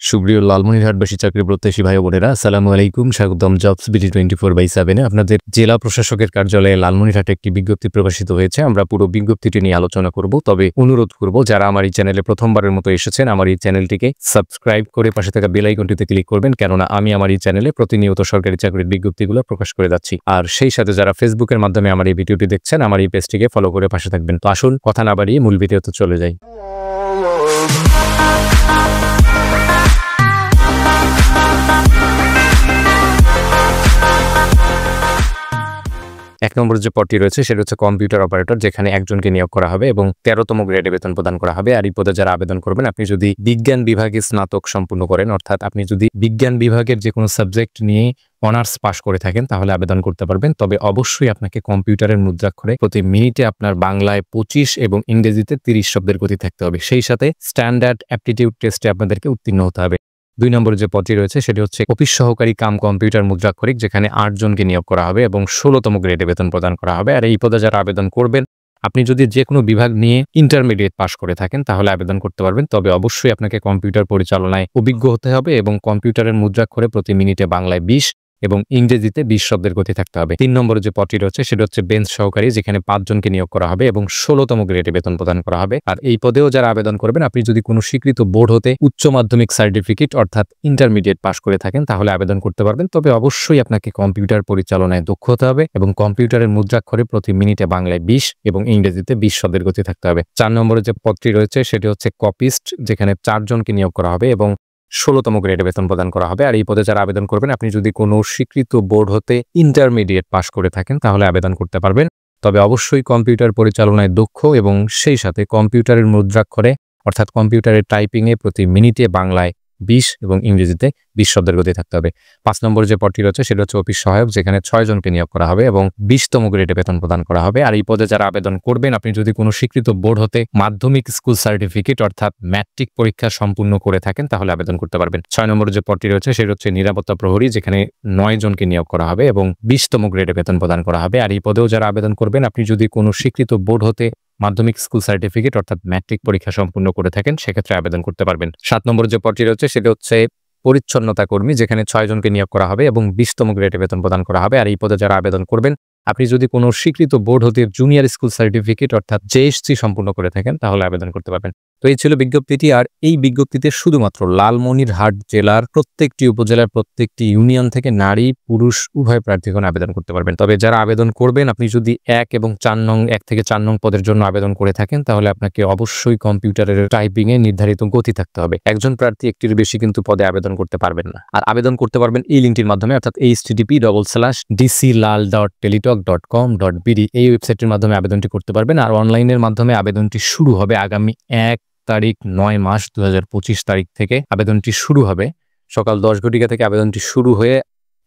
সুপ্রিয় লালমনিরহাটবাসী চাকরি প্রত্যাশী ভাই বোনেরা, আসসালামু আলাইকুম। স্বাগতম জবস বিডি 24/7 আপনাদের জেলা প্রশাসকের কার্যালয়ে লালমনিরহাটে একটি বিজ্ঞপ্তি প্রকাশিত হয়েছে। আমরা পুরো বিজ্ঞপ্তিটি নিয়ে আলোচনা করব। তবে অনুরোধ করব, যারা আমার এই চ্যানেলে প্রথমবারের মতো এসেছেন, আমার এই চ্যানেলটিকে সাবস্ক্রাইব করে পাশে থাকা বেল আইকনটিতে ক্লিক করবেন, কেননা আমি আমার এই চ্যানেলে প্রতিনিয়ত সরকারি চাকরির বিজ্ঞপ্তিগুলো প্রকাশ করে যাচ্ছি। আর সেই সাথে যারা ফেসবুকের মাধ্যমে আমার এই ভিডিওটি দেখছেন, আমার এই পেজটিকে ফলো করে পাশে থাকবেন। তো আসুন কথা না বাড়িয়ে মূল ভিডিওতে চলে যাই। এক নম্বর যে পদটি রয়েছে সেটা হচ্ছে কম্পিউটার অপারেটর, যেখানে একজনকে নিয়োগ করা হবে এবং 13তম গ্রেডে বেতন প্রদান করা হবে। আর এই পদে যারা আবেদন করবেন, আপনি যদি বিজ্ঞান বিভাগে স্নাতক সম্পূর্ণ করেন, অর্থাৎ আপনি যদি বিজ্ঞান বিভাগের যে কোনো সাবজেক্ট নিয়ে অনার্স পাশ করে থাকেন, তাহলে আবেদন করতে পারবেন। তবে অবশ্যই আপনাকে কম্পিউটারের মুদ্রাক্ষরে প্রতি মিনিটে আপনার বাংলায় 25 এবং ইংরেজিতে 30 শব্দের গতি থাকতে হবে। সেই সাথে স্ট্যান্ডার্ড অ্যাপটিটিউড টেস্টে আপনাদেরকে উত্তীর্ণ হতে হবে। 2 নম্বরে যে পদটি রয়েছে সেটি হচ্ছে অফিস সহকারী কাম কম্পিউটার মুদ্রাক্ষরিক, যেখানে 8 জনকে নিয়োগ করা হবে এবং 16তম গ্রেডে বেতন প্রদান করা হবে। আর এই পদে যারা আবেদন করবেন, আপনি যদি যে কোনো বিভাগ নিয়ে ইন্টারমিডিয়েট পাশ করে থাকেন, তাহলে আবেদন করতে পারবেন। তবে অবশ্যই আপনাকে কম্পিউটার পরিচালনায় অভিজ্ঞ হতে হবে এবং কম্পিউটারের মুদ্রাক্ষরে প্রতি মিনিটে বাংলায় 20 এবং ইংরেজিতে 20 শব্দের গতি থাকতে হবে। 3 নম্বরে যে পদটি রয়েছে সেটা হচ্ছে বেঞ্চ সহকারী, যেখানে 5 জনকে নিয়োগ করা হবে এবং 16তম গ্রেডে বেতন প্রদান করা হবে। আর এই পদেও যারা আবেদন করবেন, আপনি যদি কোনো স্বীকৃত বোর্ড হতে উচ্চ মাধ্যমিক সার্টিফিকেট অর্থাৎ ইন্টারমিডিয়েট পাশ করে থাকেন, তাহলে আবেদন করতে পারবেন। তবে অবশ্যই আপনাকে কম্পিউটার পরিচালনায় দক্ষ হতে হবে এবং কম্পিউটারের মুদ্রাক্ষরে প্রতি মিনিটে বাংলায় 20 এবং ইংরেজিতে 20 শব্দের গতি থাকতে হবে। 4 নম্বরে যে পদটি রয়েছে সেটি হচ্ছে কপিস্ট, যেখানে 4 জনকে নিয়োগ করা হবে এবং 16তম গ্রেডে বেতন প্রদান করা হবে। আর এই পদে যারা আবেদন করবেন, আপনি যদি কোনো স্বীকৃত বোর্ড হতে ইন্টারমিডিয়েট পাশ করে থাকেন, তাহলে আবেদন করতে পারবেন। তবে অবশ্যই কম্পিউটার পরিচালনায় দক্ষ এবং সেই সাথে কম্পিউটারের মুদ্রাক্ষরে অর্থাৎ কম্পিউটারের টাইপিংয়ে প্রতি মিনিটে বাংলায় 20 এবং ইংরেজিতে 20 শব্দের গতি থাকতে হবে। 5 নম্বর যে পদটি রয়েছে সেটা হচ্ছে অফিস সহায়ক, যেখানে 6 জনকে নিয়োগ করা হবে এবং 20তম গ্রেডে বেতন প্রদান করা হবে। আর এই পদে যারা আবেদন করবেন, আপনি যদি কোনো স্বীকৃত বোর্ড হতে মাধ্যমিক স্কুল সার্টিফিকেট অর্থাৎ ম্যাট্রিক পরীক্ষা সম্পূর্ণ করে থাকেন, তাহলে আবেদন করতে পারবেন। 6 নম্বর যে পদটি রয়েছে সেটা হচ্ছে নিরাপত্তা প্রহরী, যেখানে 9 জনকে নিয়োগ করা হবে এবং 20তম গ্রেডে বেতন প্রদান করা হবে। আর এই পদেও যারা আবেদন করবেন, আপনি যদি কোনো স্বীকৃত বোর্ড হতে মাধ্যমিক স্কুল সার্টিফিকেট অর্থাৎ ম্যাট্রিক পরীক্ষা সম্পূর্ণ করে থাকেন, সেক্ষেত্রে আবেদন করতে পারবেন। 7 নম্বর যে পদটি রয়েছে সেটা হচ্ছে পরিচ্ছন্নতা কর্মী, যেখানে 6 জনকে নিয়োগ করা হবে এবং 20তম গ্রেডে বেতন প্রদান করা হবে। আর এই পদে যারা আবেদন করবেন, আপনি যদি কোনো স্বীকৃত বোর্ড হতে জুনিয়র স্কুল সার্টিফিকেট অর্থাৎ জেএসসি সম্পূর্ণ করে থাকেন, তাহলে আবেদন করতে পারবেন। তো এই ছিল বিজ্ঞপ্তিটি। আর এই বিজ্ঞপ্তিতে শুধুমাত্র লালমনিরহাট জেলার প্রত্যেকটি উপজেলার প্রত্যেকটি ইউনিয়ন থেকে নারী পুরুষ উভয় প্রার্থীগণ আবেদন করতে পারবেন। তবে যারা আবেদন করবেন, আপনি যদি 1 থেকে 4 নং পদের জন্য আবেদন করে থাকেন, তাহলে আপনাকে অবশ্যই কম্পিউটারের টাইপিং এ নির্ধারিত গতি থাকতে হবে। একজন প্রার্থী একটির বেশি কিন্তু পদে আবেদন করতে পারবেন না। আর আবেদন করতে পারবেন এই লিঙ্কটির মাধ্যমে, অর্থাৎ http://dclal.teletalk.com.bd এই ওয়েবসাইটের মাধ্যমে আবেদনটি করতে পারবেন। আর অনলাইনের মাধ্যমে আবেদনটি শুরু হবে আগামী 1 তারিখ 9 মাস 2025 তারিখ থেকে। আবেদনটি শুরু হবে সকাল 10 ঘটিকা থেকে। আবেদনটি শুরু হয়ে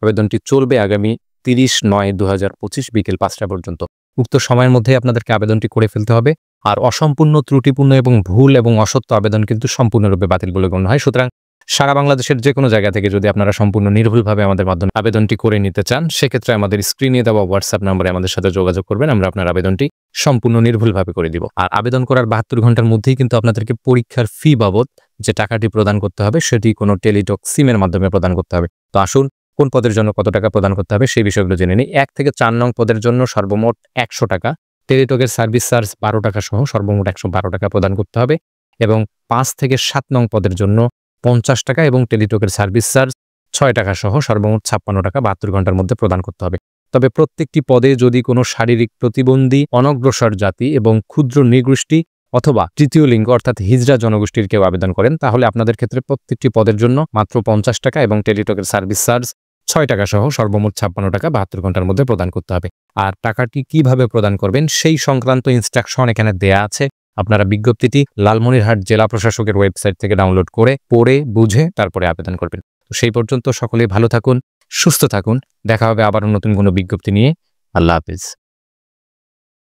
আবেদনটি চলবে আগামী 30/9/2025 বিকেল 5টা পর্যন্ত। উক্ত সময়ের মধ্যে আপনাদেরকে আবেদনটি করে ফেলতে হবে। আর অসম্পূর্ণ, ত্রুটিপূর্ণ এবং ভুল এবং অসত্য আবেদন কিন্তু সম্পূর্ণরূপে বাতিল বলে গণ্য হয়। সুতরাং সারা বাংলাদেশের যে কোনো জায়গা থেকে যদি আপনারা সম্পূর্ণ নির্ভুলভাবে আমাদের মাধ্যমে আবেদনটি করে নিতে চান, সেক্ষেত্রে আমাদের স্ক্রিনে দেওয়া হোয়াটসঅ্যাপ নম্বরে আমাদের সাথে যোগাযোগ করবেন। আমরা আপনার আবেদনটি সম্পূর্ণ নির্ভুলভাবে করে দিব। আর আবেদন করার 72 ঘন্টার মধ্যেই কিন্তু আপনাদেরকে পরীক্ষার ফি বাবদ যে টাকাটি প্রদান করতে হবে, সেটি কোনো টেলিটক সিমের মাধ্যমে প্রদান করতে হবে। তো আসুন, কোন পদের জন্য কত টাকা প্রদান করতে হবে সেই বিষয়গুলো জেনে নিই। 1 থেকে 4 নং পদের জন্য সর্বমোট 100 টাকা, টেলিটকের সার্ভিস চার্জ 12 টাকা সহ সর্বমোট 112 টাকা প্রদান করতে হবে। এবং 5 থেকে 7 নং পদের জন্য 50 টাকা এবং টেলিটকের সার্ভিস চার্জ 6 টাকা সহ সর্বমোট 56 টাকা 72 ঘন্টার মধ্যে প্রদান করতে হবে। তবে প্রত্যেকটি পদে যদি কোনো শারীরিক প্রতিবন্ধী, অনগ্রসর জাতি এবং ক্ষুদ্র নৃগোষ্ঠী অথবা তৃতীয় লিঙ্গ অর্থাৎ হিজড়া জনগোষ্ঠীর কেউ আবেদন করেন, তাহলে আপনাদের ক্ষেত্রে প্রত্যেকটি পদের জন্য মাত্র 50 টাকা এবং টেলিটকের সার্ভিস চার্জ 6 টাকা সহ সর্বমোট 56 টাকা 72 ঘন্টার মধ্যে প্রদান করতে হবে। আর টাকাটি কিভাবে প্রদান করবেন সেই সংক্রান্ত ইনস্ট্রাকশন এখানে দেয়া আছে। আপনারা বিজ্ঞপ্তিটি লালমনিরহাট জেলা প্রশাসকের ওয়েবসাইট থেকে ডাউনলোড করে পড়ে বুঝে তারপরে আবেদন করবেন। তো সেই পর্যন্ত সকলেই ভালো থাকুন, সুস্থ থাকুন। দেখা হবে আবার নতুন কোনো বিজ্ঞপ্তি নিয়ে। আল্লাহ হাফেজ।